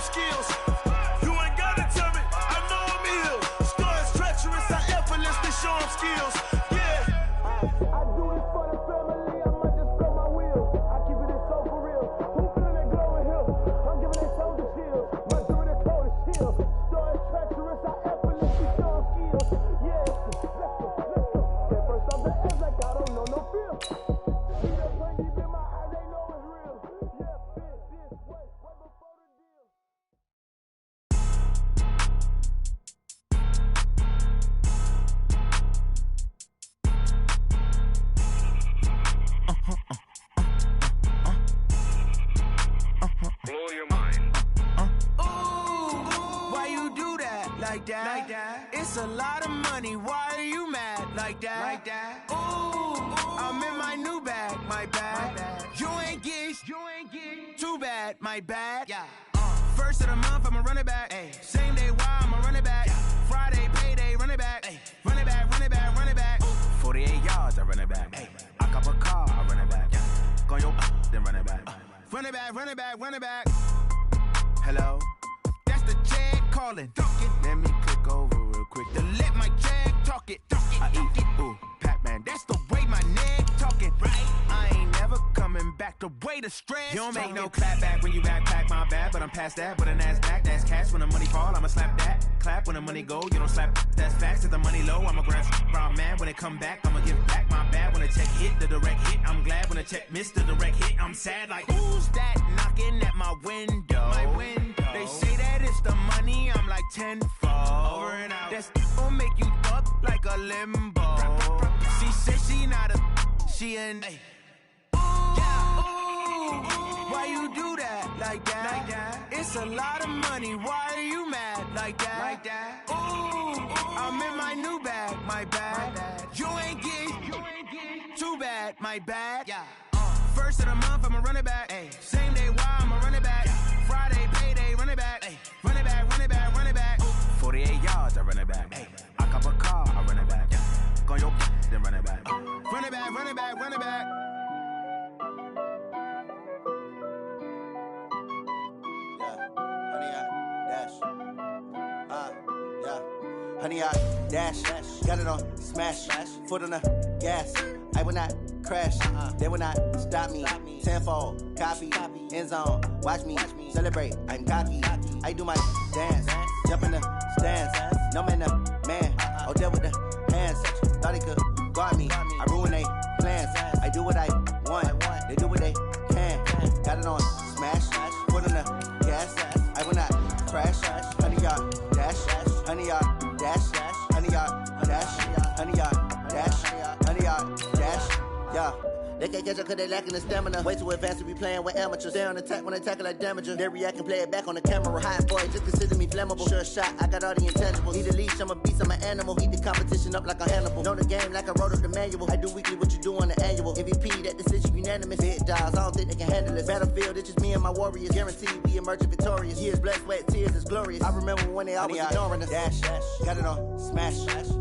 skills. You ain't gotta tell me, I know I'm ill. Star is treacherous, I effortlessly show him skills. Yeah. I do this for the family, I might just throw my wheels. I keep it so for real. Who feeling that glowing hill? I'm giving it soldier shield. Run through the cold shield. Star is treacherous, I effortlessly show him skills. Yeah, let's go. Get first off the edge like I don't know no fear. See the pain deep in my eyes, they know it's real. Yeah, fit this way, right before the deal. Blow your mind. Ooh, why you do that? Like that? It's a lot of money. Why are you mad? Like that? Ooh, I'm in my new bag. My bad. You ain't get. Too bad. My bad. Yeah. First of the month, I'ma run it back. Ay. Same day, why I'ma run it back. Yeah. Friday, payday, run it back. Ay. Run it back. 48 yards, I run it back. Ay. I cop a car, I run it back. Yeah. Go your then run it back. Run it back. Hello? That's the Jag calling. Let me click over real quick to let my Jag talk it. I eat it, ooh, Pac-Man. That's the way my neck talking. Right? I ain't never coming back the way the stress. You don't make no clap back when you backpack, my bad, but I'm past that. With a NASDAQ, that's cash. When the money fall, I'ma slap that. Clap when the money go, you don't slap. That's facts. If the money low, I'ma grab brown man. When it come back, I'ma give back my bad. When the check hit, the direct hit. I'm glad when the check missed the direct hit. I'm sad like, who's that knocking at my window? They say that it's the money, I'm like tenfold. Over and out. That's gon' make you up like a limbo. She said she not a, she an. Ooh, why you do that? Like that? It's a lot of money, why are you mad? Like that? Ooh, I'm in my new bag. My bad. You ain't get. Too bad. My bad. Yeah. First of the month, I'ma run it back. Ay. Same day, why I'ma run it back. Yeah. Friday, payday, run it back. Ay. Run it back. 48 yards, I run it back. Ay. I cop a car, I run it back. Yeah. Go your then run it back. Run it back. Honey, I dash, got it on smash, foot on the gas. I will not crash, they will not stop me. Tenfold, copy, end zone, watch me celebrate. I'm cocky, I do my dance, jump in the stands. No man, the man, oh, there with the hands. Thought he could guard me, I ruin they plans. I do what I want, they do what they can. Got it on smash, foot on the gas. I will not crash, honey, y'all dash, honey, y'all dash, honey, y'all dash, honey, y'all dash, honey, y'all dash, yeah. They can't catch up cause they lacking the stamina. Way too advanced to be playing with amateurs. Stay on attack when they tackle like damager. They react and play it back on the camera. Hot boy, just consider me flammable. Sure shot, I got all the intangibles. Need a leash, I'm a beast, I'm an animal. Heat the competition up like a Hannibal. Know the game like I wrote up the manual. I do weekly what you do on the annual. MVP, that decision unanimous. Big dials, I don't think they can handle it. Battlefield, it's just me and my warriors. Guaranteed we emerging victorious. Years, blood, sweat, tears, it's glorious. I remember when they always ignoring us. Dash, got it on smash,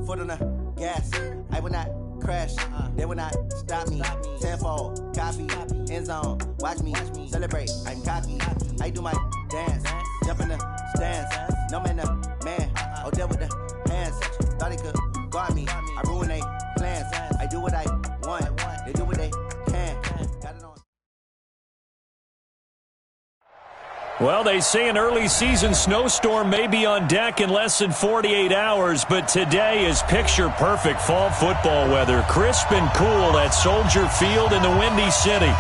foot on the gas. I will not crash, they will not stop me. Tenfold, copy, end zone, watch me celebrate. I'm cocky, I do my dance, jump in the stands. No man, the man, oh, there with the hands. Thought he could guard me, I ruin they plans. I do what I want, they do what they can. Got it on. Well, they say an early season snowstorm may be on deck in less than 48 hours, but today is picture-perfect fall football weather. Crisp and cool at Soldier Field in the Windy City.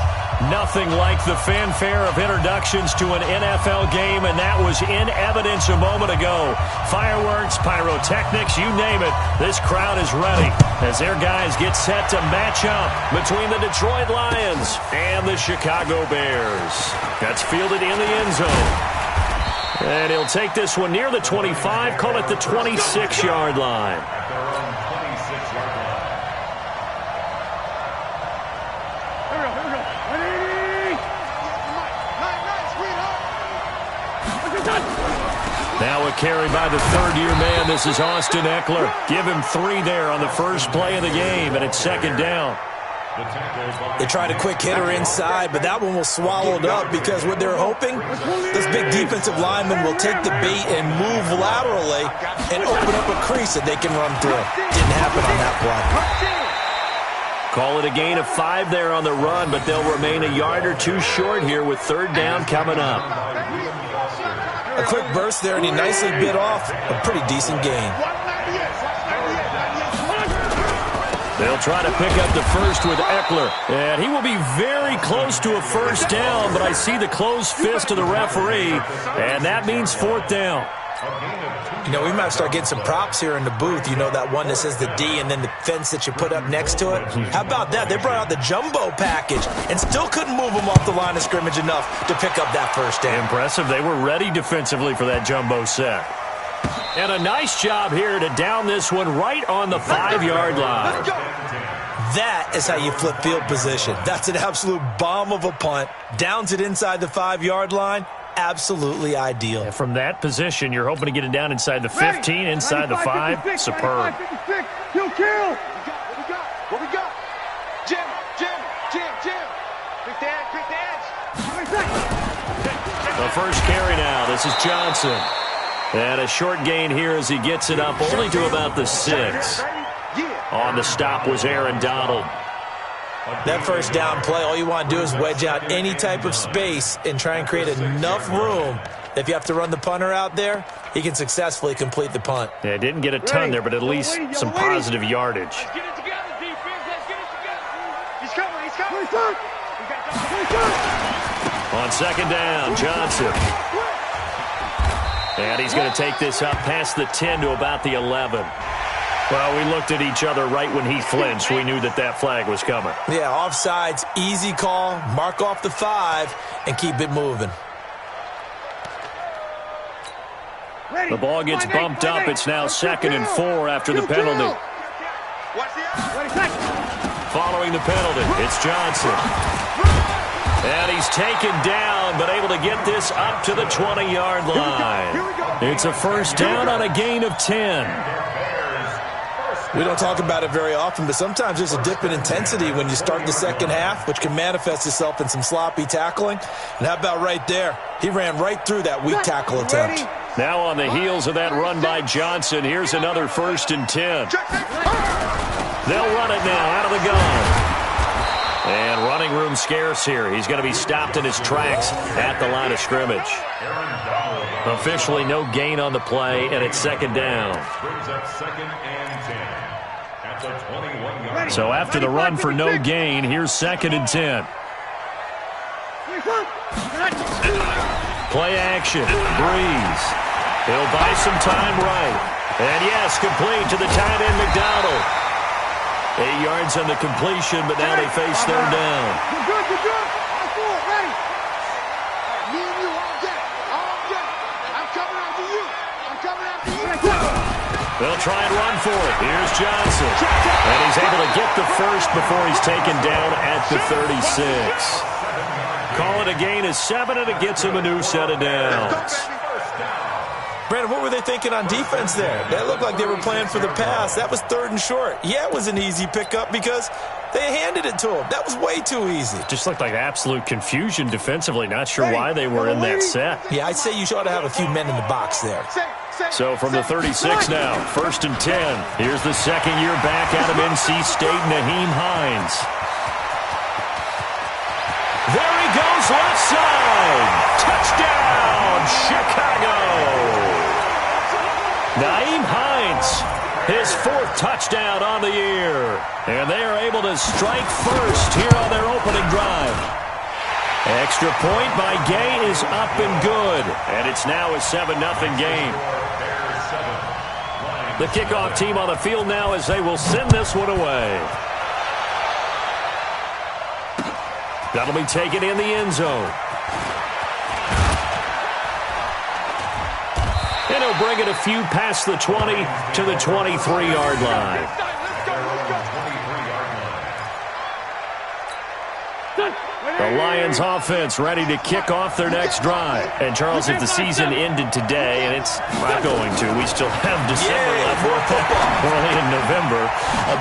Nothing like the fanfare of introductions to an NFL game, and that was in evidence a moment ago. Fireworks, pyrotechnics, you name it. This crowd is ready as their guys get set to match up between the Detroit Lions and the Chicago Bears. That's fielded in the end zone. And he'll take this one near the 25, call it the 26-yard line. Now a carry by the third-year man. This is Austin Eckler. Give him 3 there on the first play of the game, and it's second down. They tried a quick hitter inside, but that one was swallowed up because what they're hoping, this big defensive lineman will take the bait and move laterally and open up a crease that they can run through. Didn't happen on that play. Call it a gain of 5 there on the run, but they'll remain a yard or two short here with third down coming up. A quick burst there, and he nicely bit off a pretty decent gain. They'll try to pick up the first with Eckler. And he will be very close to a first down, but I see the closed fist of the referee, and that means fourth down. You know, we might start getting some props here in the booth. You know, that one that says the D and then the fence that you put up next to it. How about that? They brought out the jumbo package and still couldn't move them off the line of scrimmage enough to pick up that first down. Impressive. They were ready defensively for that jumbo set. And a nice job here to down this one right on the 5-yard line. That is how you flip field position. That's an absolute bomb of a punt. Downs it inside the 5-yard line. Absolutely ideal. And from that position, you're hoping to get it down inside the 15, inside the 5. Superb. Kill. What we got? Jim. Quick the edge. The first carry now. This is Johnson. And a short gain here as he gets it up only to about the 6. On the stop was Aaron Donald. That first down play, all you want to do is wedge out any type of space and try and create enough room. If you have to run the punter out there, he can successfully complete the punt. Yeah, didn't get a ton there, but at least some positive yardage. Let's get it together, defense. Let's get it together. He's coming. On second down, Johnson. And he's going to take this up past the 10 to about the 11. Well, we looked at each other right when he flinched. We knew that that flag was coming. Yeah, offsides, easy call, mark off the 5, and keep it moving. The ball gets bumped up. It's now 2nd and 4 after the penalty. Following the penalty, it's Johnson. And he's taken down, but able to get this up to the 20-yard line. It's a first down on a gain of 10. We don't talk about it very often, but sometimes there's a dip in intensity when you start the second half, which can manifest itself in some sloppy tackling. And how about right there? He ran right through that weak tackle attempt. Now on the heels of that run by Johnson, here's another 1st and 10. They'll run it now out of the gun. And running room scarce here. He's going to be stopped in his tracks at the line of scrimmage. Officially no gain on the play, and it's 2nd down. So after the run for no gain, here's 2nd and 10. Play action. Breeze. He'll buy some time right. And yes, complete to the tight end McDonald. 8 yards on the completion, but now they face third down. Good. I'm full, ready. Me and you all day. I'm coming after you. They'll try and run for it. Here's Johnson. And he's able to get the first before he's taken down at the 36. Call it a gain of 7, and it gets him a new set of downs. Brandon, what were they thinking on defense there? That looked like they were playing for the pass. That was 3rd and short. Yeah, it was an easy pickup because they handed it to him. That was way too easy. Just looked like absolute confusion defensively. Not sure why they were in that set. Yeah, I'd say you ought to have a few men in the box there. So from the 36 now, 1st and 10. Here's the second-year back out of NC State, Nyheim Hines. There he goes, left side. Touchdown, Chicago. Nyheim Hines, his 4th touchdown on the year. And they are able to strike first here on their opening drive. Extra point by Gay is up and good. And it's now a 7-0 game. The kickoff team on the field now as they will send this one away. That'll be taken in the end zone. And he'll bring it a few past the 20 to the 23-yard line. The Lions offense ready to kick off their next drive. And, Charles, if the season ended today, and it's not going to, we still have December left. We're only in November.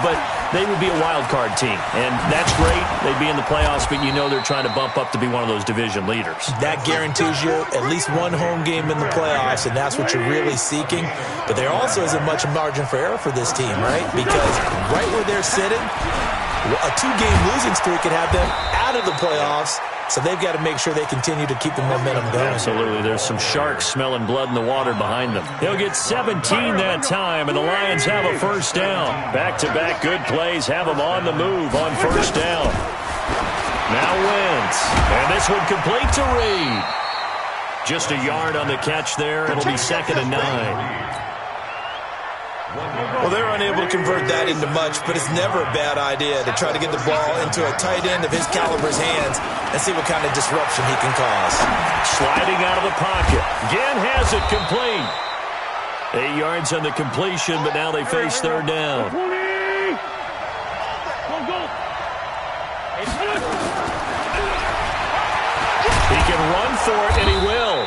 But they would be a wild card team. And that's great. They'd be in the playoffs, but you know they're trying to bump up to be one of those division leaders. That guarantees you at least one home game in the playoffs, and that's what you're really seeking. But there also isn't much margin for error for this team, right? Because right where they're sitting, a 2-game losing streak could have them out of the playoffs, so they've got to make sure they continue to keep the momentum going. Absolutely. There's some sharks smelling blood in the water behind them. He'll get 17 that time, and the Lions have a first down. Back-to-back good plays have them on the move on first down. Now Wentz, and this one complete to Reed. Just a yard on the catch there. It'll be 2nd and 9. Well, they're unable to convert that into much, but it's never a bad idea to try to get the ball into a tight end of his caliber's hands and see what kind of disruption he can cause. Sliding out of the pocket. Again has it complete. 8 yards on the completion, but now they face third down. He can run for it, and he will.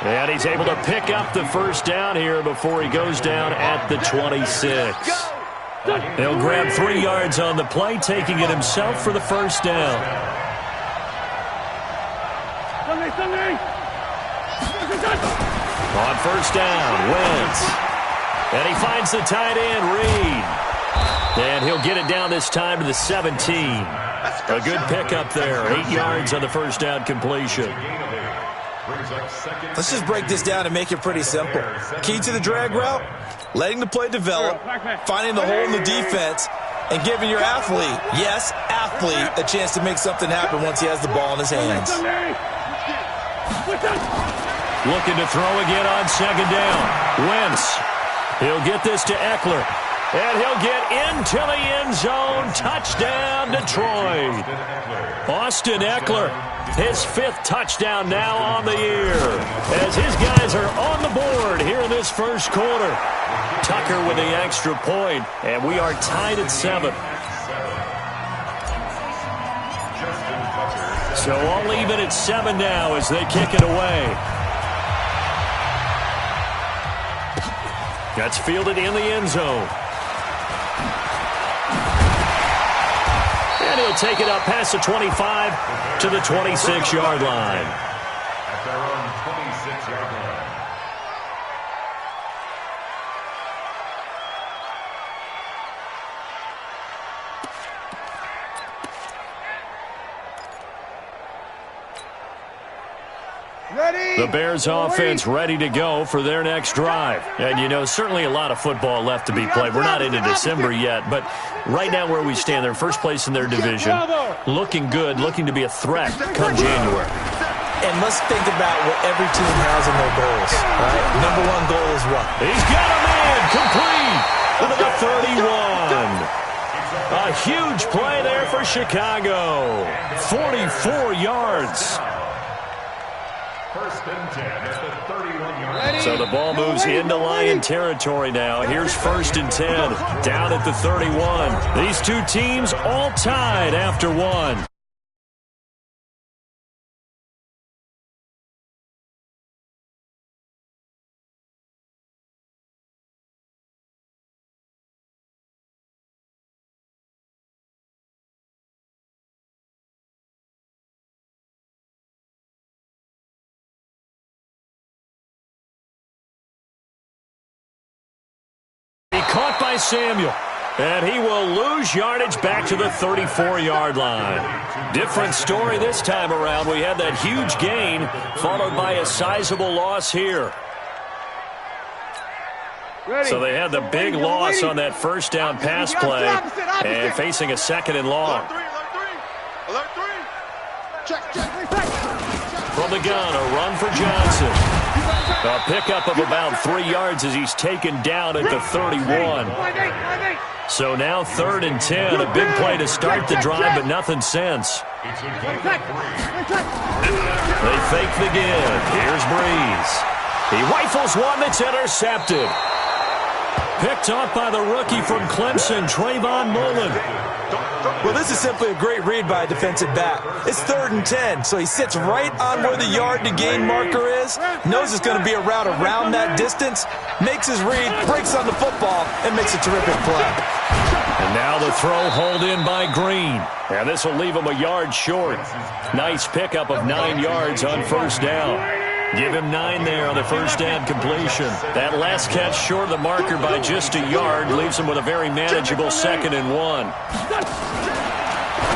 And he's able to pick up the first down here before he goes down at the 26. He'll grab 3 yards on the play, taking it himself for the first down. On first down, Wentz. And he finds the tight end, Reed. And he'll get it down this time to the 17. A good pickup there. 8 yards on the first down completion. Let's just break this down and make it pretty simple. Key to the drag route, letting the play develop, finding the hole in the defense, and giving your athlete, yes, athlete, a chance to make something happen once he has the ball in his hands. Looking to throw again on second down. Wentz. He'll get this to Eckler. And he'll get into the end zone. Touchdown, Detroit. Austin Eckler, his 5th touchdown now on the year, as his guys are on the board here in this first quarter. Tucker with the extra point, and we are tied at 7. So all even at 7 now as they kick it away. That's fielded in the end zone. And he'll take it up past the 25 to the 26-yard line. At their own 26-yard line. The Bears offense ready to go for their next drive. And, you know, certainly a lot of football left to be played. We're not into December yet, but right now where we stand, they're first place in their division. Looking good, looking to be a threat come January. And let's think about what every team has in their goals, right? Number 1 goal is what? He's got a man complete to the 31. A huge play there for Chicago. 44 yards. First and 10 at the 31-yard. So the ball moves into Lion territory now. Here's 1st and 10 down at the 31. These two teams all tied after 1. Caught by Samuel, and he will lose yardage back to the 34-yard line. Different story this time around. We had that huge gain followed by a sizable loss here. So they had the big loss on that first down pass play and facing a 2nd and long. From the gun, a run for Johnson. A pickup of about 3 yards as he's taken down at the 31. So now 3rd and 10. A big play to start the drive, but nothing since. They fake the give. Here's Breeze. He rifles one that's intercepted. Picked off by the rookie from Clemson, Trayvon Mullen. Well, this is simply a great read by a defensive back. It's 3rd and 10, so he sits right on where the yard-to-gain marker is, knows it's going to be a route around that distance, makes his read, breaks on the football, and makes a terrific play. And now the throw hauled in by Green. And this will leave him a yard short. Nice pickup of 9 yards on first down. Give him 9 there on the first down completion. That last catch short of the marker by just a yard leaves him with a very manageable 2nd and 1.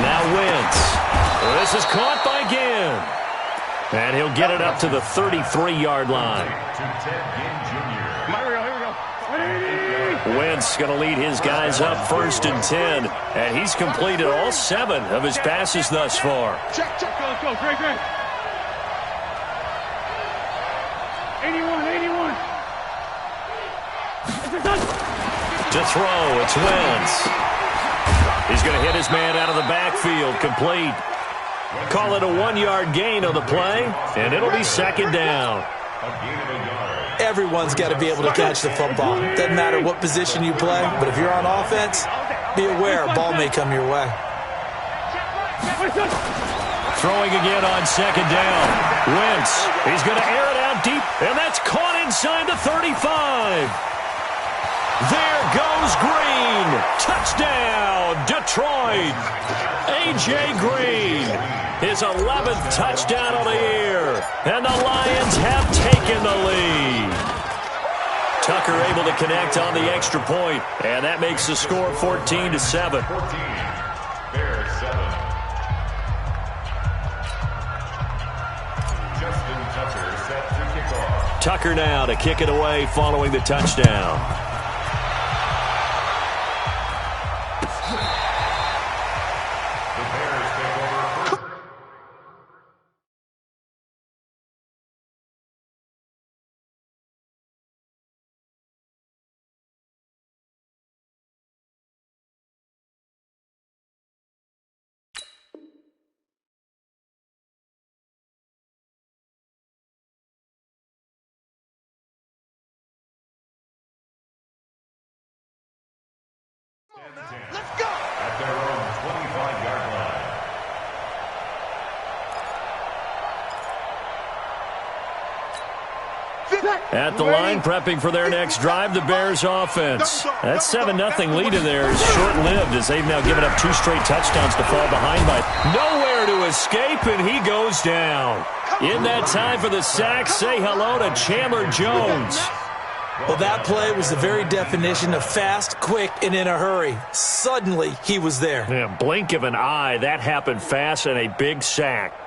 Now Wentz. This is caught by Ginn. And he'll get it up to the 33-yard line. Wentz going to lead his guys up 1st and 10. And he's completed all 7 of his passes thus far. Check. Go. Great. 81. To throw, it's Wentz. He's going to hit his man out of the backfield, complete. Call it a 1-yard gain on the play, and it'll be 2nd down. Everyone's got to be able to catch the football. Doesn't matter what position you play, but if you're on offense, be aware a ball may come your way. Throwing again on 2nd down. Wentz, he's going to air it out deep, and that's caught inside the 35. There goes Green. Touchdown, Detroit. A.J. Green, his 11th touchdown of the year, and the Lions have taken the lead. Tucker able to connect on the extra point, and that makes the score 14-7. 14. Bears 7. Justin Tucker set to kick off. Tucker now to kick it away following the touchdown. The Bears take over first. Let's go. At their own 25-yard line. At the line, prepping for their next drive, the Bears offense. That 7-0 lead in there is short-lived as they've now given up 2 straight touchdowns to fall behind by. Nowhere to escape, and he goes down. In that time for the sack, say hello to Chandler Jones. Well, that play was the very definition of fast, quick, and in a hurry. Suddenly, he was there. Yeah, blink of an eye, that happened fast and a big sack.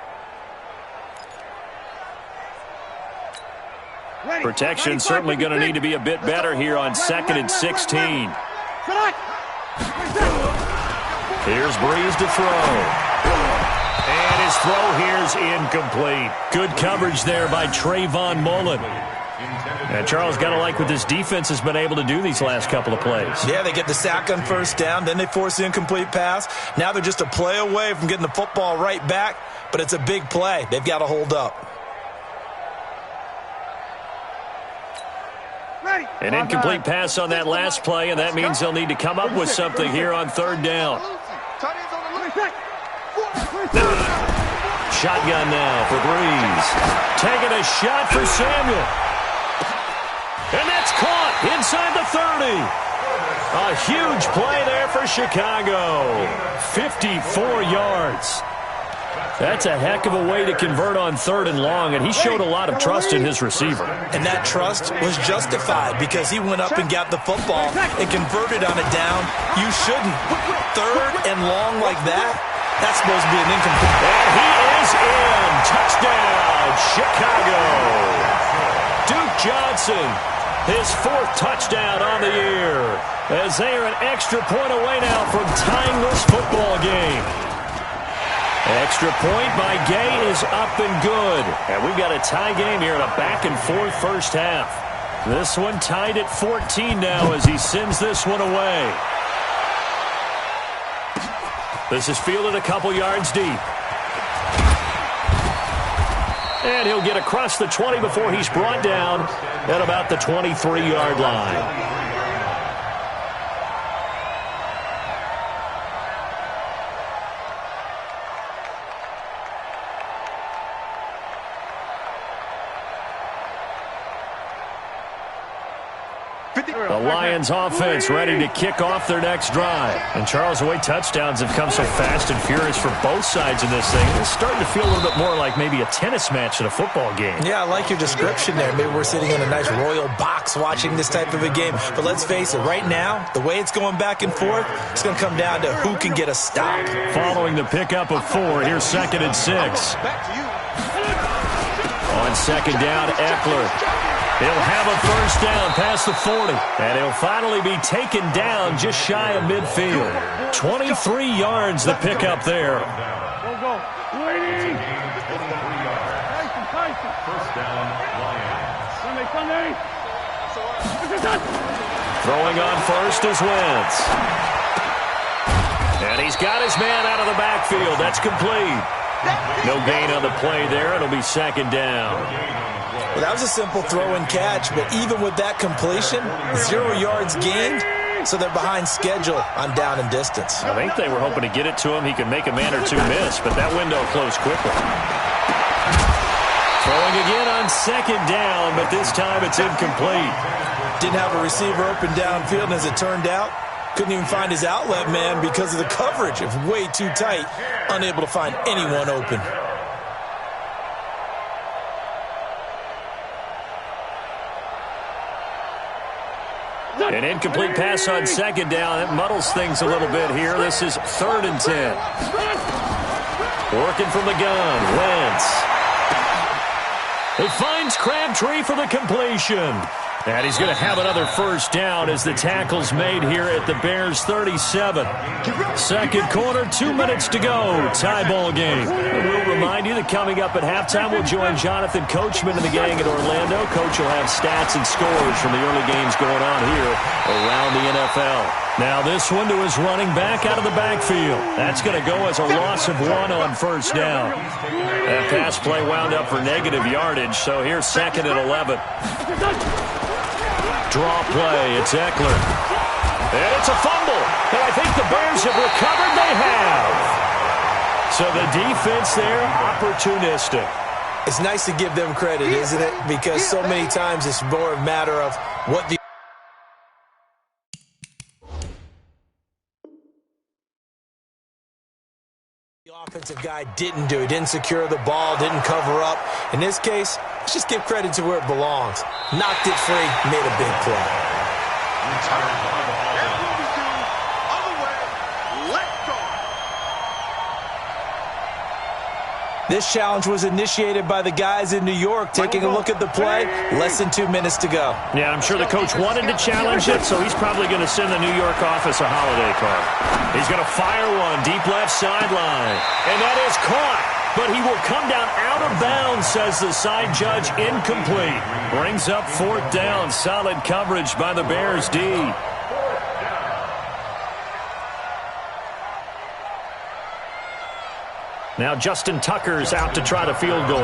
Protection certainly going to need to be a bit better here on 2nd and 16. Here's Breeze to throw. And his throw here's incomplete. Good coverage there by Trayvon Mullen. And Charles, got to like what this defense has been able to do these last couple of plays. Yeah, they get the sack on first down, then they force the incomplete pass. Now they're just a play away from getting the football right back, but it's a big play. They've got to hold up. An incomplete pass on that last play, and that means they'll need to come up with something here on 3rd down. Shotgun now for Breeze. Taking a shot for Samuel. And that's caught inside the 30. A huge play there for Chicago. 54 yards. That's a heck of a way to convert on 3rd and long, and he showed a lot of trust in his receiver. And that trust was justified because he went up and got the football and converted on a down. You shouldn't. 3rd and long like that, that's supposed to be an incomplete. And he is in. Touchdown, Chicago. Duke Johnson, his 4th touchdown on the year, as they are an extra point away now from tying this football game. Extra point by Gay is up and good. And we've got a tie game here in a back-and-forth first half. This one tied at 14 now as he sends this one away. This is fielded a couple yards deep. And he'll get across the 20 before he's brought down at about the 23-yard line. The Lions offense ready to kick off their next drive. And Charles, the way touchdowns have come so fast and furious for both sides in this thing, it's starting to feel a little bit more like maybe a tennis match in a football game. Yeah, I like your description there. Maybe we're sitting in a nice royal box watching this type of a game. But let's face it, right now, the way it's going back and forth, it's going to come down to who can get a stop. Following the pickup of 4, here's 2nd and 6. On 2nd down, Eckler. He'll have a first down past the 40. And he'll finally be taken down just shy of midfield. 23 yards the pickup there. Go. Waiting. First down, Lions. Sunday. Throwing on first is Wentz. And he's got his man out of the backfield. That's complete. No gain on the play there. It'll be 2nd down. Well, that was a simple throw and catch, but even with that completion, 0 yards gained, so they're behind schedule on down and distance. I think they were hoping to get it to him. He could make a man or two miss, but that window closed quickly. Throwing again on 2nd down, but this time it's incomplete. Didn't have a receiver open downfield, and as it turned out, couldn't even find his outlet man because of the coverage. It was way too tight, unable to find anyone open. An incomplete pass on 2nd down. That muddles things a little bit here. This is 3rd and 10. Working from the gun. Wentz. He finds Crabtree for the completion. And he's going to have another first down as the tackle's made here at the Bears' 37. Second quarter, 2 minutes to go. Tie ball game. And we'll remind you that coming up at halftime, we'll join Jonathan Coachman and the gang at Orlando. Coach will have stats and scores from the early games going on here around the NFL. Now this one to his running back out of the backfield. That's going to go as a loss of 1 on first down. That pass play wound up for negative yardage, so here's 2nd and 11. Draw play, it's Eckler. And it's a fumble. And I think the Bears have recovered. They have. So the defense there, opportunistic. It's nice to give them credit, isn't it? Because so many times it's more a matter of what the offensive guy didn't do. He didn't secure the ball, didn't cover up. In this case, let's just give credit to where it belongs. Knocked it free, made a big play. This challenge was initiated by the guys in New York. Taking a look at the play, less than 2 minutes to go. Yeah, I'm sure the coach wanted to challenge it, so he's probably going to send the New York office a holiday card. He's going to fire one deep left sideline. And that is caught. But he will come down out of bounds, says the side judge. Incomplete. Brings up 4th down. Solid coverage by the Bears D. Now Justin Tucker's out to try the field goal.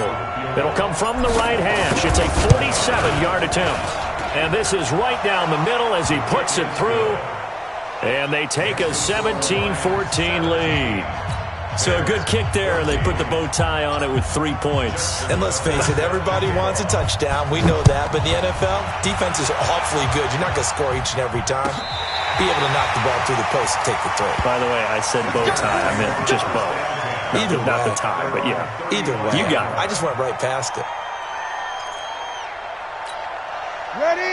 It'll come from the right hash. It's a 47-yard attempt. And this is right down the middle as he puts it through. And they take a 17-14 lead. So a good kick there, and they put the bow tie on it with 3 points. And let's face it, everybody wants a touchdown. We know that. But in the NFL, defense is awfully good. You're not going to score each and every time. Be able to knock the ball through the post and take the throw. By the way, I said bow tie. I meant just bow. Either way. Not the tie, but yeah. Either way. You got it. I just went right past it.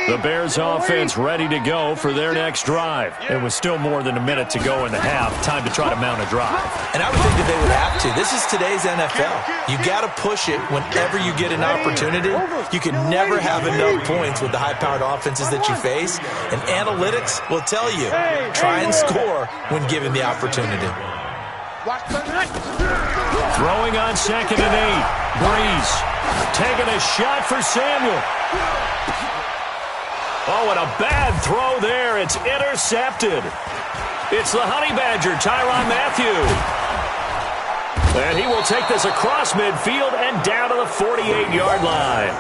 The Bears offense ready to go for their next drive. It was still more than a minute to go in the half. Time to try to mount a drive. And I would think that they would have to. This is today's NFL. You got to push it whenever you get an opportunity. You can never have enough points with the high-powered offenses that you face. And analytics will tell you, try and score when given the opportunity. Throwing on 2nd and 8. Breeze taking a shot for Samuel. Oh, and a bad throw there. It's intercepted. It's the Honey Badger, Tyrann Mathieu. And he will take this across midfield and down to the 48-yard line.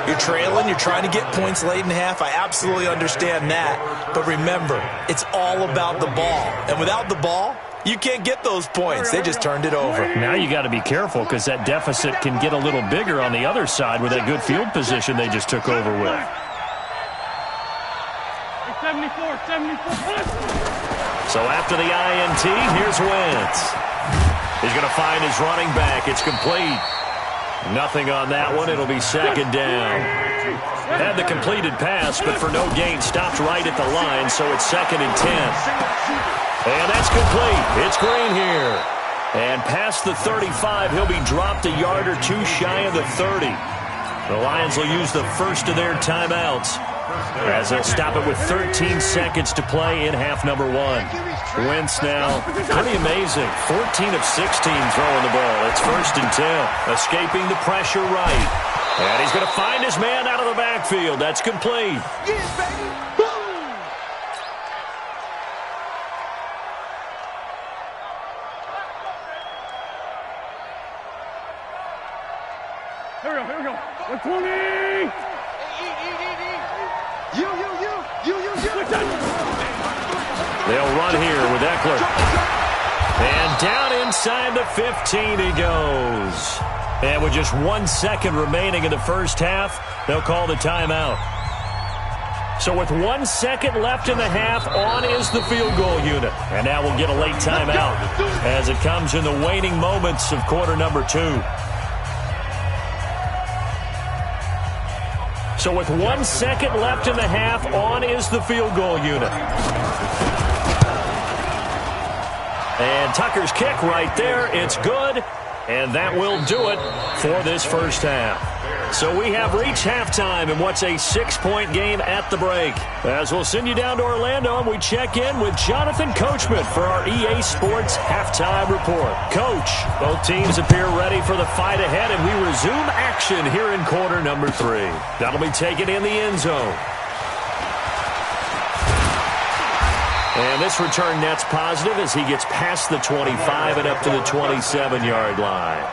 You're trailing. You're trying to get points late in half. I absolutely understand that. But remember, it's all about the ball. And without the ball, you can't get those points. They just turned it over. Now you got to be careful because that deficit can get a little bigger on the other side with that good field position they just took over with. 74. So after the INT, here's Wentz. He's going to find his running back. It's complete. Nothing on that one. It'll be second down. Had the completed pass, but for no gain, stopped right at the line, so it's 2nd and 10. And that's complete. It's Green here. And past the 35, he'll be dropped a yard or two shy of the 30. The Lions will use the first of their timeouts, as they'll stop it with 13 seconds to play in half number 1. Wentz now, pretty amazing. 14 of 16 throwing the ball. It's 1st and 10. Escaping the pressure right. And he's going to find his man out of the backfield. That's complete. Here we go. 120. They'll run here with Eckler. And down inside the 15 he goes. And with just 1 second remaining in the first half, they'll call the timeout. So with 1 second left in the half, on is the field goal unit. And now we'll get a late timeout as it comes in the waning moments of quarter number 2. So with 1 second left in the half, on is the field goal unit. And Tucker's kick right there. It's good. And that will do it for this first half. So we have reached halftime in what's a 6-point game at the break. As we'll send you down to Orlando, and we check in with Jonathan Coachman for our EA Sports Halftime Report. Coach, both teams appear ready for the fight ahead, and we resume action here in quarter number 3. That'll be taken in the end zone. And this return net's positive as he gets past the 25 and up to the 27-yard line.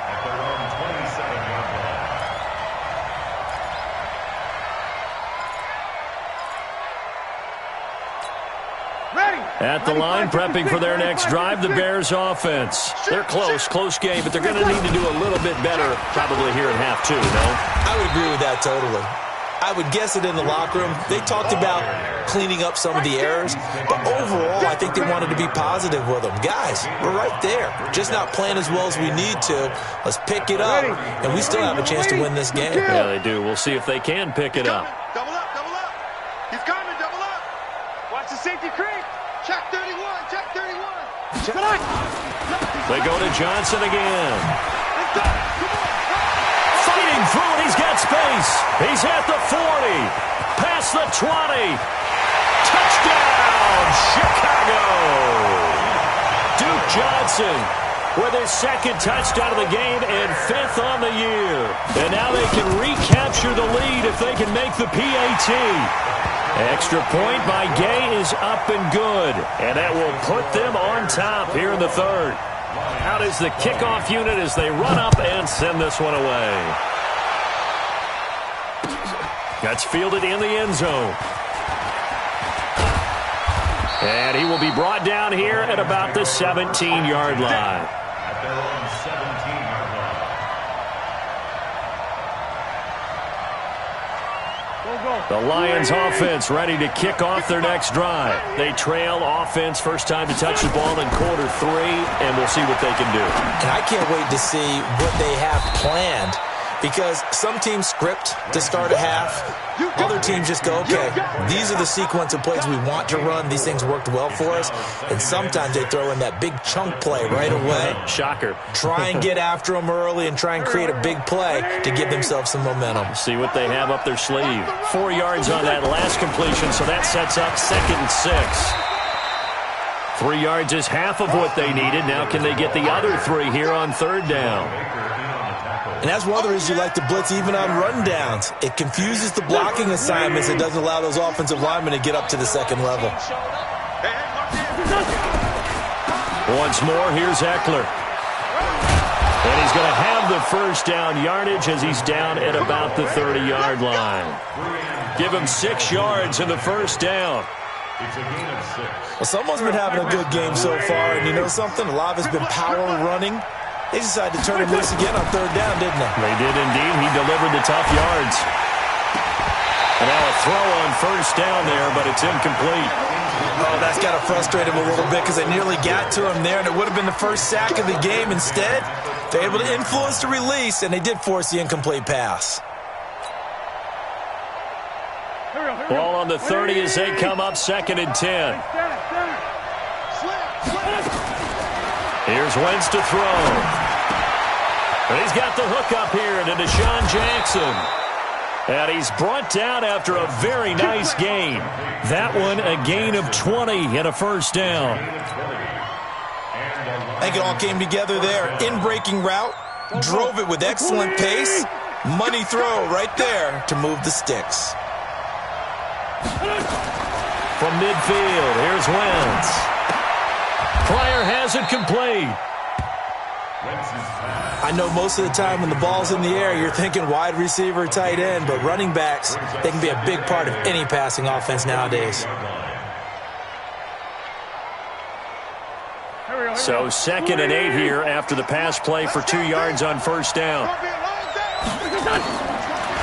At the line, prepping for their next drive, the Bears offense. They're close game, but they're going to need to do a little bit better probably here in half 2, no? I would agree with that totally. I would guess it in the locker room. They talked about cleaning up some of the errors, but overall, I think they wanted to be positive with them. Guys, we're right there. Just not playing as well as we need to. Let's pick it up, and we still have a chance to win this game. Yeah, they do. We'll see if they can pick it up. Double up. He's coming, double up. Watch the safety creep. Check 31. They go to Johnson again. Fighting through it, he's got space. He's at the 40, past the 20. Touchdown, Chicago! Duke Johnson with his 2nd touchdown of the game and 5th on the year. And now they can recapture the lead if they can make the PAT. Extra point by Gay is up and good. And that will put them on top here in the 3rd. Out is the kickoff unit as they run up and send this one away. That's fielded in the end zone. And he will be brought down here at about the 17-yard line. At their own 17-yard line. The Lions offense ready to kick off their next drive. They trail offense, first time to touch the ball in quarter 3, and we'll see what they can do. And I can't wait to see what they have planned, because some teams script to start a half. Other teams just go, okay, these are the sequence of plays we want to run. These things worked well for us. And sometimes they throw in that big chunk play right away. Shocker. Try and get after them early and try and create a big play to give themselves some momentum. See what they have up their sleeve. 4 yards on that last completion, so that sets up 2nd and 6. 3 yards is half of what they needed. Now can they get the other 3 here on 3rd down? And that's one of the reasons you like to blitz even on rundowns. It confuses the blocking assignments. It doesn't allow those offensive linemen to get up to the 2nd level. Once more, here's Eckler. And he's going to have the first down yardage as he's down at about the 30-yard line. Give him 6 yards in the first down. It's a gain of 6. Well, someone's been having a good game so far, and you know something? A lot of it's been power running. They decided to turn him loose again on 3rd down, didn't they? They did indeed. He delivered the tough yards. And now a throw on first down there, but it's incomplete. Oh, that's got to frustrate him a little bit because they nearly got to him there, and it would have been the first sack of the game. Instead, they're able to influence the release, and they did force the incomplete pass. Ball on the 30 as they come up 2nd and 10. Here's Wentz to throw. And he's got the hook up here to Deshaun Jackson. And he's brought down after a very nice game. That one, a gain of 20 and a first down. I think it all came together there. In-breaking route, drove it with excellent pace. Money throw right there to move the sticks. From midfield, here's Wentz. Pryor has it complete. I know most of the time when the ball's in the air, you're thinking wide receiver, tight end, but running backs, they can be a big part of any passing offense nowadays. So 2nd and 8 here after the pass play for 2 yards on first down.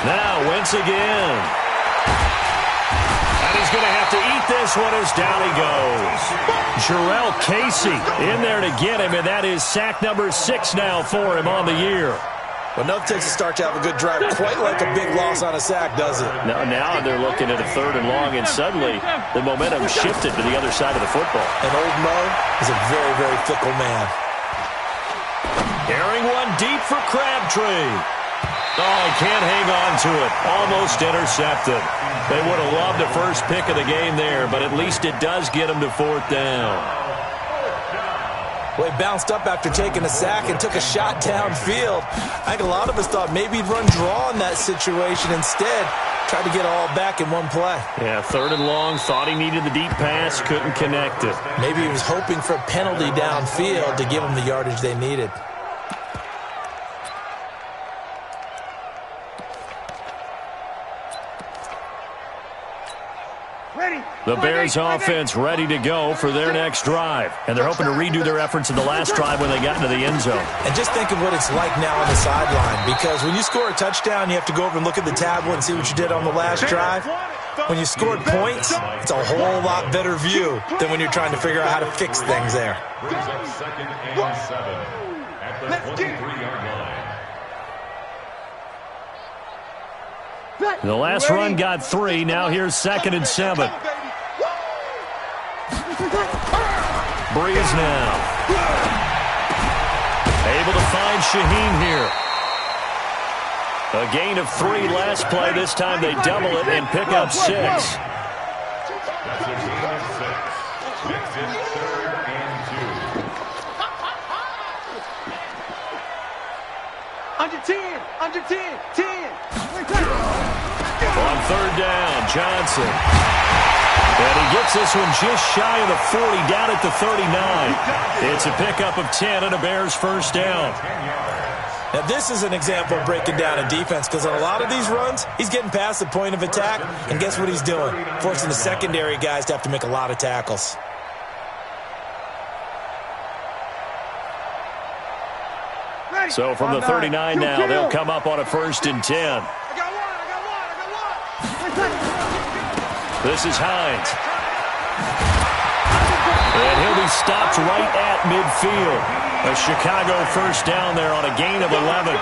Now Wentz again. And he's going to have to eat this one as down he goes. Jarrell Casey in there to get him, and that is sack number 6 now for him on the year. Well, enough takes a start to have a good drive. Quite like a big loss on a sack, does it? Now they're looking at a 3rd and long, and suddenly the momentum shifted to the other side of the football. And old Mo is a very, very fickle man. Carrying one deep for Crabtree. Oh, he can't hang on to it. Almost intercepted. They would have loved the first pick of the game there, but at least it does get him to 4th down. Well, he bounced up after taking a sack and took a shot downfield. I think a lot of us thought maybe he'd run draw in that situation. Instead, tried to get it all back in one play. Yeah, 3rd and long, thought he needed the deep pass, couldn't connect it. Maybe he was hoping for a penalty downfield to give him the yardage they needed. The Bears offense ready to go for their next drive. And they're hoping to redo their efforts in the last drive when they got into the end zone. And just think of what it's like now on the sideline. Because when you score a touchdown, you have to go over and look at the tablet and see what you did on the last drive. When you scored points, it's a whole lot better view than when you're trying to figure out how to fix things there. Brings up 2nd and 7 at the 23-yard line. The last run got 3. Now here's 2nd and 7. Breeze now. Able to find Shaheen here. A gain of 3 last play. This time they double it and pick up 6. That's a gain of 6. Next is 3rd and 2. Under 10, under 10, 10. On 3rd down, Johnson. And he gets this one just shy of the 40, down at the 39. It's a pickup of 10 and a Bears first down. Now, this is an example of breaking down a defense because on a lot of these runs, he's getting past the point of attack, and guess what he's doing? Forcing the secondary guys to have to make a lot of tackles. So from the 39 now, they'll come up on a 1st and 10. This is Hines. And he'll be stopped right at midfield. A Chicago first down there on a gain of 11.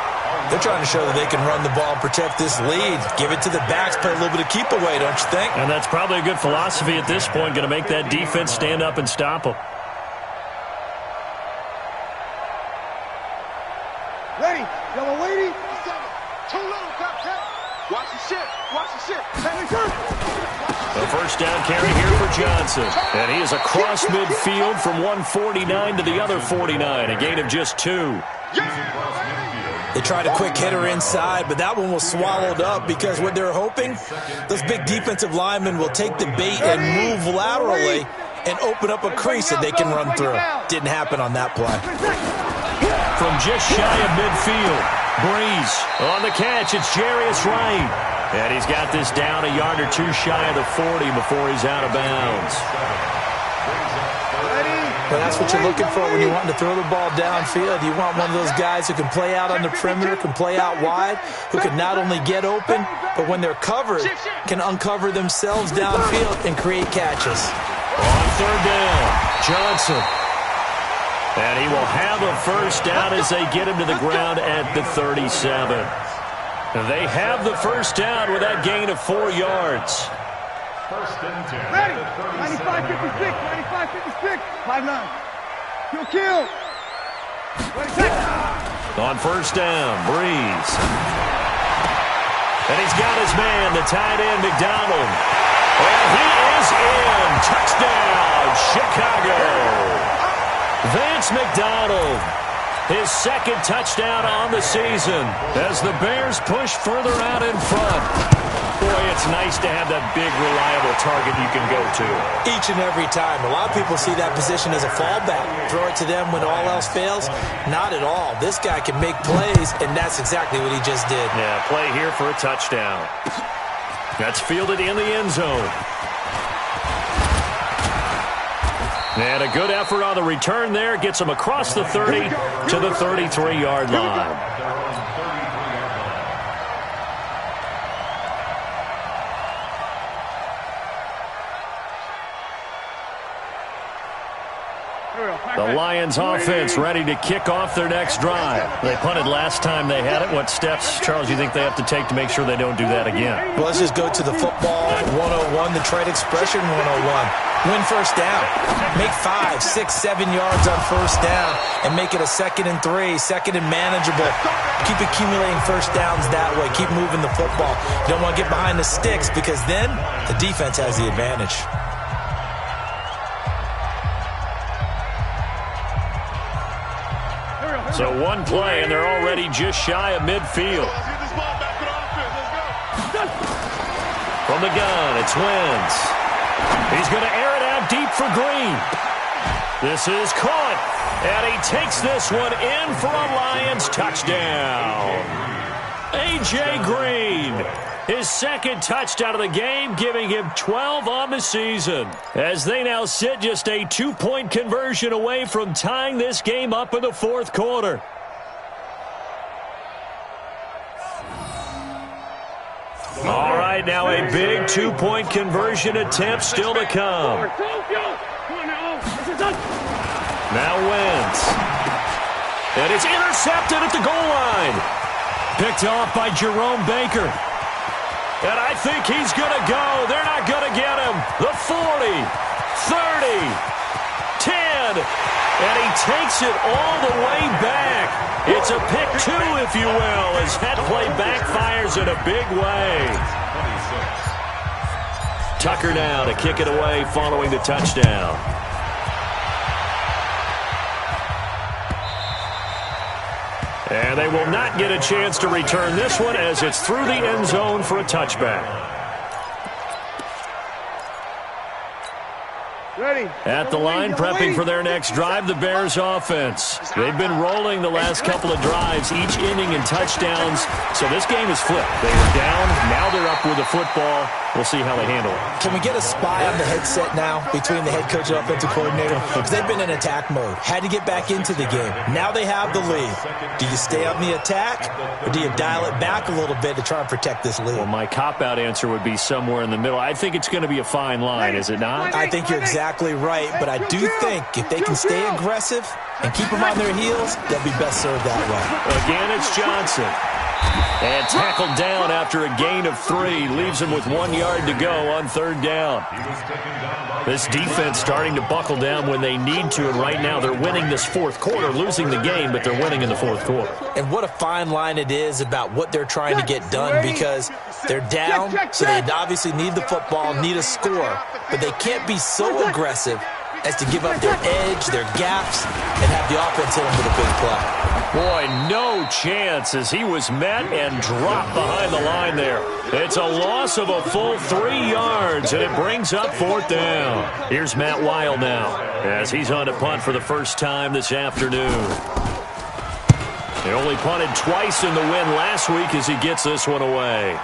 They're trying to show that they can run the ball and protect this lead. Give it to the backs, play a little bit of keep away, don't you think? And that's probably a good philosophy at this point, going to make that defense stand up and stop them. Ready? Y'all waiting? Too little, Captain. Watch the shit. Watch the shit. A first down carry here for Johnson. And he is across midfield from 149 to the other 49. A gain of just 2. They tried a quick hitter inside, but that one was swallowed up because what they're hoping, those big defensive linemen will take the bait and move laterally and open up a crease that they can run through. Didn't happen on that play. From just shy of midfield, Breeze on the catch. It's Jarius Wright. And he's got this down a yard or 2 shy of the 40 before he's out of bounds. Well, that's what you're looking for when you're wanting to throw the ball downfield. You want one of those guys who can play out on the perimeter, can play out wide, who can not only get open, but when they're covered, can uncover themselves downfield and create catches. On third down, Johnson. And he will have a first down as they get him to the ground at the 37. They have the first down with that gain of 4 yards. First and 10. Ready. 95-56. 95-56. 5-9. Kill. Ready, set. On first down, Breeze. And he's got his man, the tight end, McDonald. And he is in. Touchdown, Chicago. Vance McDonald, his second touchdown on the season as the Bears push further out in front. Boy, it's nice to have that big, reliable target you can go to. Each and every time. A lot of people see that position as a fallback. Throw it to them when all else fails. Not at all. This guy can make plays, and that's exactly what he just did. Yeah, play here for a touchdown. That's fielded in the end zone. And a good effort on the return there. Gets him across the 30 to the 33-yard line. The Lions offense ready to kick off their next drive. They punted last time they had it. What steps, Charles, you think they have to take to make sure they don't do that again? Well, let's just go to the football 101, the trade expression 101. Win first down. Make 5, 6, 7 yards on first down and make it a 2nd and 3, 2nd and manageable. Keep accumulating first downs that way. Keep moving the football. You don't want to get behind the sticks because then the defense has the advantage. So one play, and they're already just shy of midfield. From the gun, it's Wentz. He's going to air it out deep for Green. This is caught, and he takes this one in for a Lions touchdown. A.J. Green, his second touchdown of the game, giving him 12 on the season, as they now sit just a 2-point conversion away from tying this game up in the fourth quarter. All right, now a big 2-point conversion attempt still to come. Now Wentz. And it's intercepted at the goal line. Picked off by Jerome Baker. And I think he's going to go. They're not going to get him. The 40, 30, 10. And he takes it all the way back. It's a pick 2, if you will, as that play backfires in a big way. Tucker now to kick it away following the touchdown. And they will not get a chance to return this one as it's through the end zone for a touchback. Ready. At the line, prepping for their next drive, the Bears offense. They've been rolling the last couple of drives, each ending in touchdowns. So this game is flipped. They were down, now they're up with the football. We'll see how they handle it. Can we get a spy on the headset now between the head coach and offensive coordinator? Because they've been in attack mode. Had to get back into the game. Now they have the lead. Do you stay on the attack, or do you dial it back a little bit to try and protect this lead? Well, my cop-out answer would be somewhere in the middle. I think it's going to be a fine line, is it not? I think you're exactly right, but I do think if they can stay aggressive and keep them on their heels, they'll be best served that way. Again, it's Johnson. And tackled down after a gain of 3. Leaves him with 1 yard to go on third down. This defense starting to buckle down when they need to, and right now they're winning this fourth quarter, losing the game, but they're winning in the fourth quarter. And what a fine line it is about what they're trying to get done, because they're down, so they obviously need the football, need a score, but they can't be so aggressive as to give up their edge, their gaps, and have the offense hit them with a big play. Boy, no chance as he was met and dropped behind the line there. It's a loss of a full 3 yards, and it brings up fourth down. Here's Matt Weil now as he's on to punt for the first time this afternoon. He only punted twice in the win last week as he gets this one away.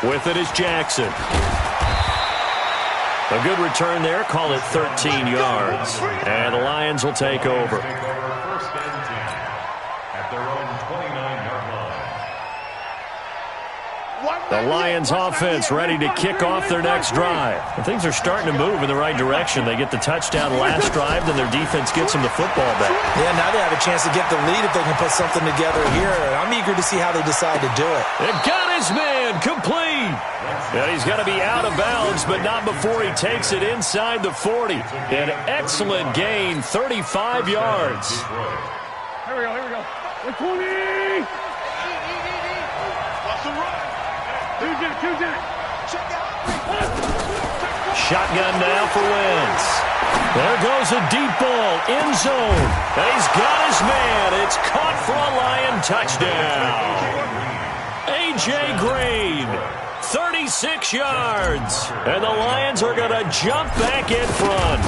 With it is Jackson. A good return there. Call it 13 yards. And the Lions will take over. First and 10 at their own 29-yard line. The Lions offense ready to kick off their next drive. And things are starting to move in the right direction. They get the touchdown last drive, then their defense gets them the football back. Yeah, now they have a chance to get the lead if they can put something together here. I'm eager to see how they decide to do it. It got his man complete. And he's going to be out of bounds, but not before he takes it inside the 40. An excellent gain, 35 yards. Here we go. 20! What's the run? Shotgun now for Wentz. There goes a deep ball, end zone. And he's got his man. It's caught for a Lion touchdown. A.J. Green, 36 yards. And the Lions are going to jump back in front.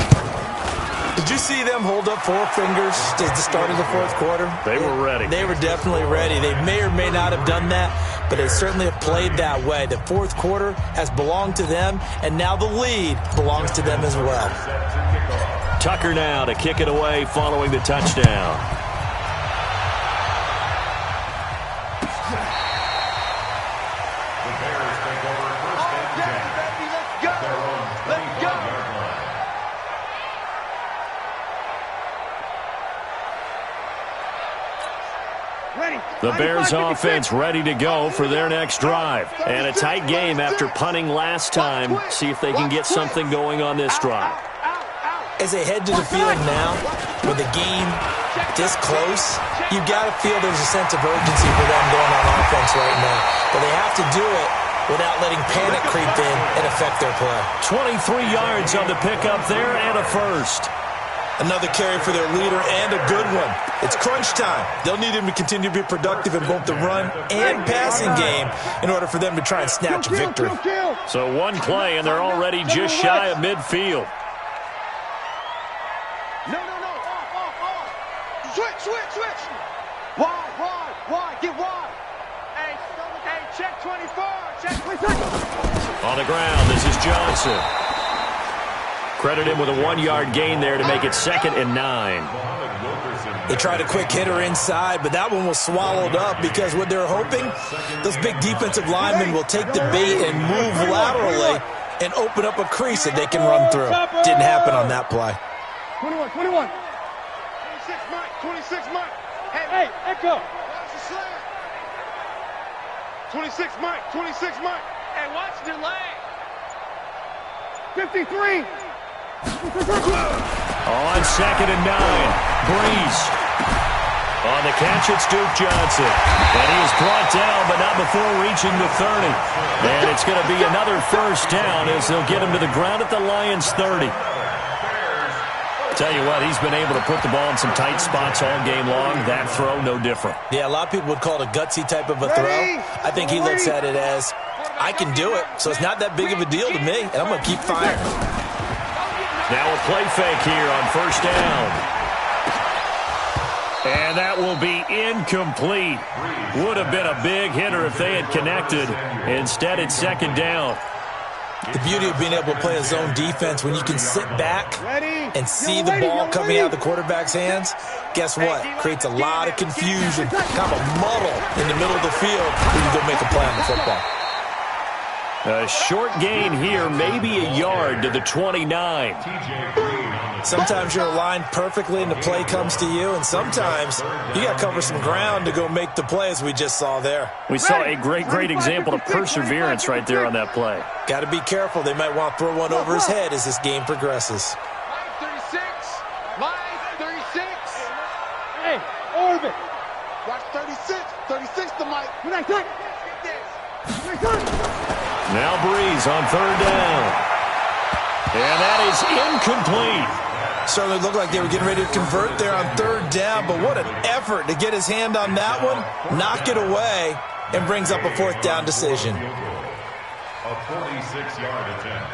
Did you see them hold up four fingers at the start of the fourth quarter? They were ready. They were definitely ready. They may or may not have done that, but they certainly have played that way. The fourth quarter has belonged to them, and now the lead belongs to them as well. Tucker now to kick it away following the touchdown. The Bears take over first and 10 at their own 25-yard line. The Bears offense ready to go for their next drive. And a tight game after punting last time. See if they can get something going on this drive. As they head to the field now, with the game this close, you've got to feel there's a sense of urgency for them going on offense right now. But they have to do it without letting panic creep in and affect their play. 23 yards on the pickup there and a first. Another carry for their leader and a good one. It's crunch time. They'll need him to continue to be productive in both the run and passing game in order for them to try and snatch a victory. So one play, and they're already just shy of midfield. No. Off. Switch. Wide. Get wide. Hey, check 24. Check 24. On the ground, this is Johnson. Credit him with a 1-yard gain there to make it 2nd and 9. They tried a quick hitter inside, but that one was swallowed up because what they're hoping, those big defensive linemen will take the bait and move laterally and open up a crease that they can run through. Didn't happen on that play. 21. 26 Mike. Hey, Echo. 26 Mike. Hey, watch the leg. 53. On 2nd and 9, Breeze. On the catch, it's Duke Johnson. And he is brought down, but not before reaching the 30. And it's going to be another first down as they'll get him to the ground at the Lions' 30. Tell you what, he's been able to put the ball in some tight spots all game long. That throw, no different. Yeah, a lot of people would call it a gutsy type of a throw. I think he looks at it as, I can do it, so it's not that big of a deal to me, and I'm going to keep firing. Now a play fake here on first down. And that will be incomplete. Would have been a big hitter if they had connected. Instead, it's 2nd down. The beauty of being able to play a zone defense when you can sit back and see the ball coming out of the quarterback's hands, guess what? Creates a lot of confusion, kind of a muddle in the middle of the field when you go make a play on the football. A short gain here, maybe a yard to the 29. Sometimes you're aligned perfectly and the play comes to you, and sometimes you got to cover some ground to go make the play, as we just saw there. We saw a great example of perseverance right there on that play. Got to be careful. They might want to throw one over his head as this game progresses. Mike 36. Hey, Orbit. Watch 36. 36 to Mike. Now Breeze on 3rd down. And that is incomplete. Certainly looked like they were getting ready to convert there on 3rd down, but what an effort to get his hand on that one, knock it away, and brings up a 4th down decision. A 46-yard attempt.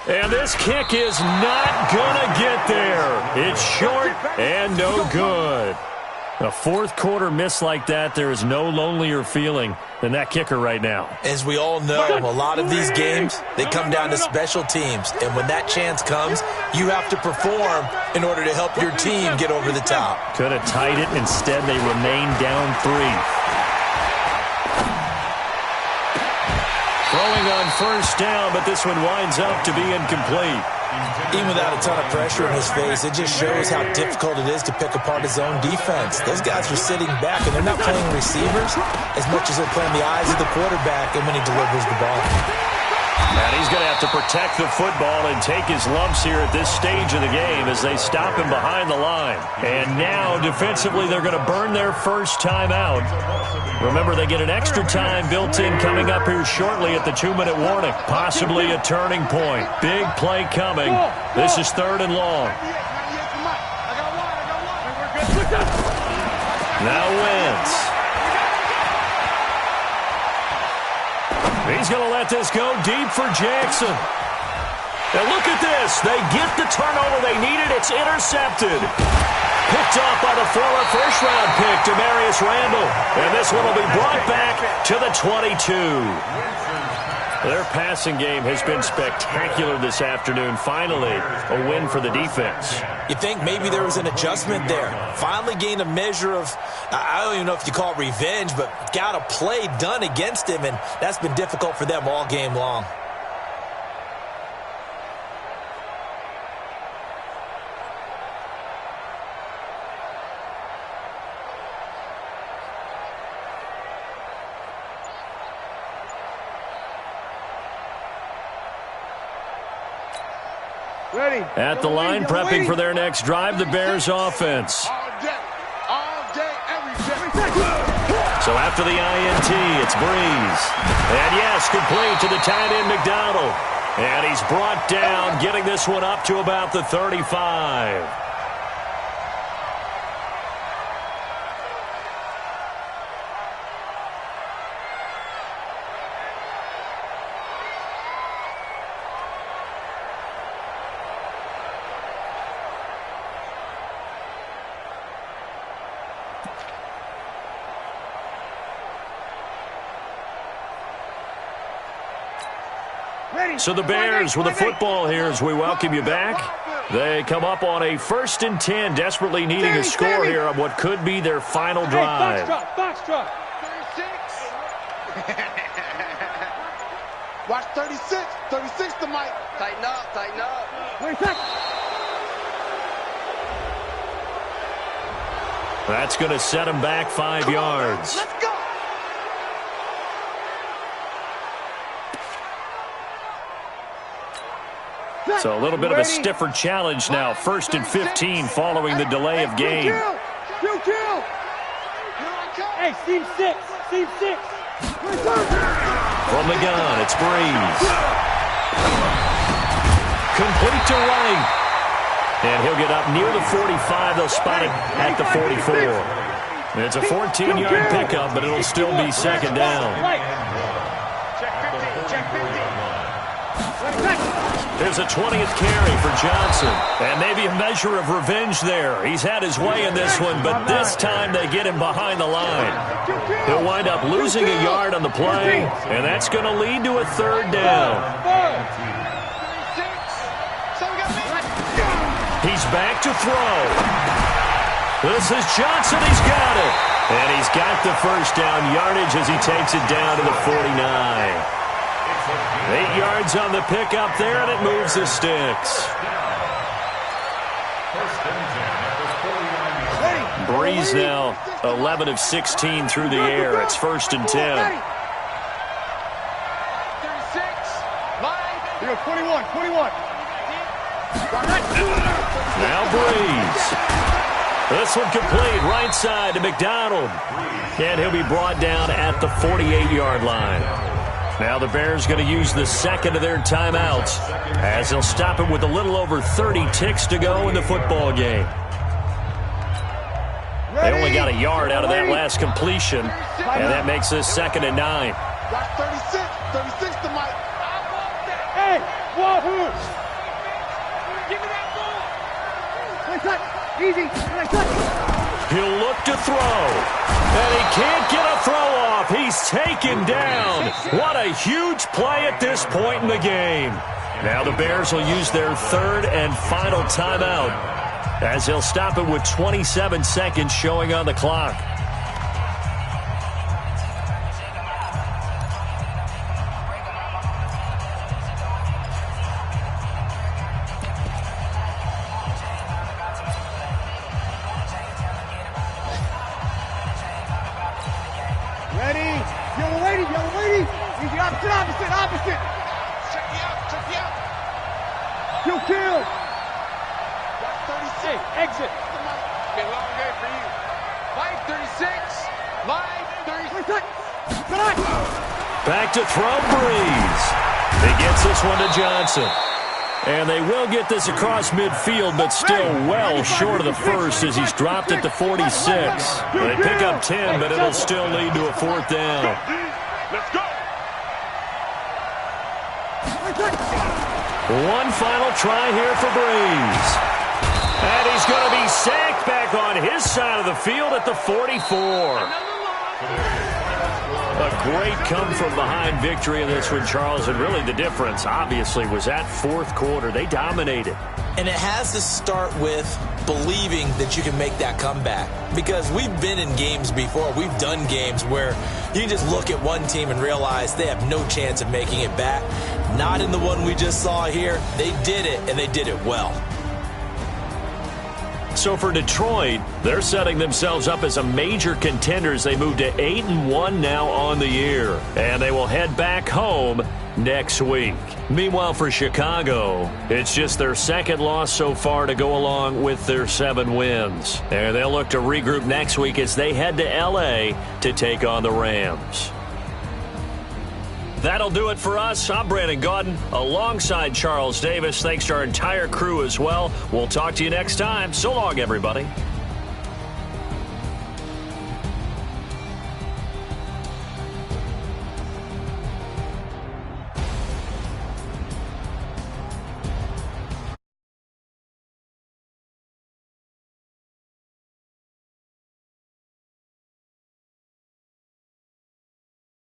And this kick is not going to get there. It's short and no good. A fourth quarter miss like that, there is no lonelier feeling than that kicker right now. As we all know, a lot of these games, they come down to special teams. And when that chance comes, you have to perform in order to help your team get over the top. Could have tied it. Instead, they remain down 3. Throwing on first down, but this one winds up to be incomplete. Even without a ton of pressure in his face, it just shows how difficult it is to pick apart his own defense. Those guys are sitting back, and they're not playing receivers as much as they're playing the eyes of the quarterback and when he delivers the ball. And he's going to have to protect the football and take his lumps here at this stage of the game as they stop him behind the line. And now, defensively, they're going to burn their first time out. Remember, they get an extra time built in coming up here shortly at the 2-minute warning. Possibly a turning point. Big play coming. This is 3rd and long. Now Wentz. He's going to let this go deep for Jackson. And look at this. They get the turnover they needed. It's intercepted. Picked off by the former first-round pick, Demarius Randall. And this one will be brought back to the 22. Their passing game has been spectacular this afternoon. Finally, a win for the defense. You think maybe there was an adjustment there. Finally gained a measure of, I don't even know if you call it revenge, but got a play done against him, and that's been difficult for them all game long. At the line, prepping for their next drive, the Bears offense. All day, every day. So after the INT, it's Breeze. And yes, complete to the tight end, McDonald. And he's brought down, getting this one up to about the 35. So the Bears with the football here as we welcome you back. They come up on a 1st and 10, desperately needing a score here on what could be their final drive. Box truck. 36. Watch 36. 36 to Mike. Tighten up, tighten up. 26. That's going to set him back 5 yards. Let's go. So a little bit of a stiffer challenge now. 1st and 15 following the delay of game. Hey, seam 6. Seam 6. From the gun, it's Breeze. Complete to right. And he'll get up near the 45. They'll spot it at the 44. It's a 14-yard pickup, but it'll still be 2nd down. There's a 20th carry for Johnson. And maybe a measure of revenge there. He's had his way in this one, but this time they get him behind the line. He'll wind up losing a yard on the play, and that's going to lead to a 3rd down. He's back to throw. This is Johnson. He's got it. And he's got the 1st down yardage as he takes it down to the 49. 8 yards on the pickup there, and it moves the sticks. Breeze now 11 of 16 through the air. It's 1st and 10. 36. 21. Now Breeze. This one complete, right side to McDonald. And he'll be brought down at the 48-yard line. Now the Bears going to use the 2nd of their timeouts as they'll stop him with a little over 30 ticks to go in the football game. They only got a yard out of that last completion, and that makes this 2nd and 9. Watch 36. 36 to Mike. Hey, wahoo! Give me that ball. Easy. He'll look to throw. And he can't get a throw off. He's taken down. What a huge play at this point in the game. Now the Bears will use their third and final timeout as they'll stop it with 27 seconds showing on the clock. Opposite. Check me out. Kill. Got 36. Exit. Be a long day for you. Line 36. Line 36. Back to throw, Breeze. He gets this one to Johnson. And they will get this across midfield, but still well short of the first as he's dropped it to 46. They pick up 10, but it'll still lead to a fourth down. Let's go. One final try here for Breeze. And he's going to be sacked back on his side of the field at the 44. A great come-from-behind victory in this one, Charles. And really the difference, obviously, was that fourth quarter. They dominated. And it has to start with believing that you can make that comeback. Because we've been in games before. We've done games where you just look at one team and realize they have no chance of making it back. Not in the one we just saw here. They did it, and they did it well. So for Detroit, they're setting themselves up as a major contender as they move to 8-1 now on the year. And they will head back home next week. Meanwhile, for Chicago, it's just their second loss so far to go along with their 7 wins. And they'll look to regroup next week as they head to L.A. to take on the Rams. That'll do it for us. I'm Brandon Gaudin alongside Charles Davis. Thanks to our entire crew as well. We'll talk to you next time. So long, everybody.